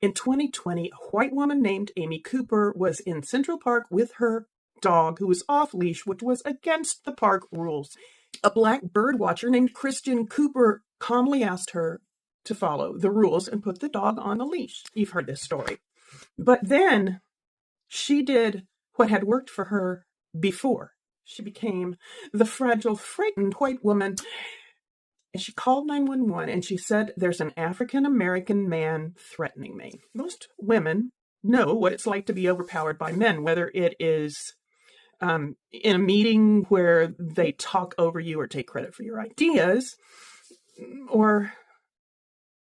In 2020, a white woman named Amy Cooper was in Central Park with her dog who was off leash, which was against the park rules. A black bird watcher named Christian Cooper calmly asked her to follow the rules and put the dog on a leash. You've heard this story. But then she did what had worked for her before. She became the fragile, frightened white woman. And she called 911 and she said, there's an African-American man threatening me. Most women know what it's like to be overpowered by men, whether it is in a meeting where they talk over you or take credit for your ideas, or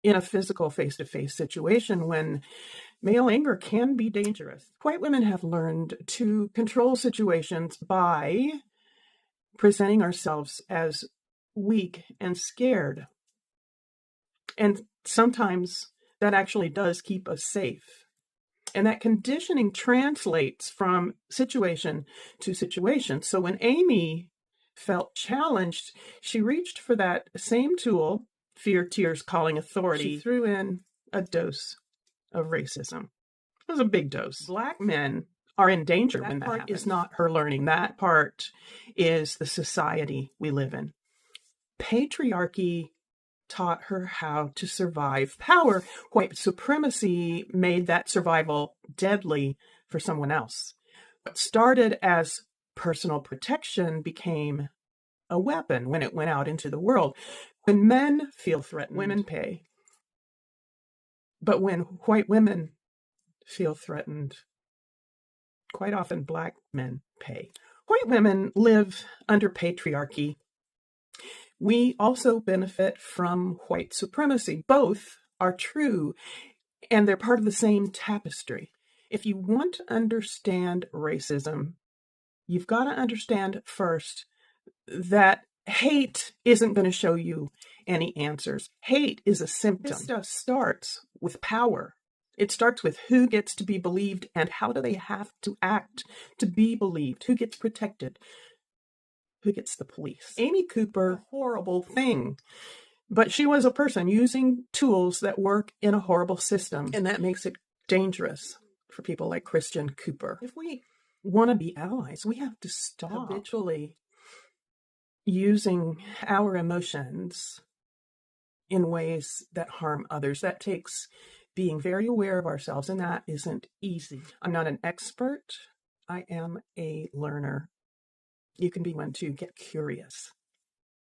in a physical face-to-face situation when male anger can be dangerous. White women have learned to control situations by presenting ourselves as weak and scared. And sometimes that actually does keep us safe. And that conditioning translates from situation to situation. So when Amy felt challenged, she reached for that same tool, fear, tears, calling authority. She threw in a dose of racism. It was a big dose. Black men are in danger when that part happens. Is not her learning. That part is the society we live in. Patriarchy taught her how to survive power. White supremacy made that survival deadly for someone else. What started as personal protection became a weapon when it went out into the world. When men feel threatened, women pay. But when white women feel threatened, quite often black men pay. White women live under patriarchy. We also benefit from white supremacy. Both are true, and they're part of the same tapestry. If you want to understand racism, you've got to understand first that hate isn't going to show you any answers. Hate is a symptom. This stuff starts with power. It starts with who gets to be believed and how do they have to act to be believed, who gets protected, who gets the police. Amy Cooper, a horrible thing, but she was a person using tools that work in a horrible system, and that makes it dangerous for people like Christian Cooper. If we want to be allies, we have to stop habitually using our emotions in ways that harm others. That takes being very aware of ourselves, and that isn't easy. I'm not an expert. I am a learner. You can be one too. Get curious.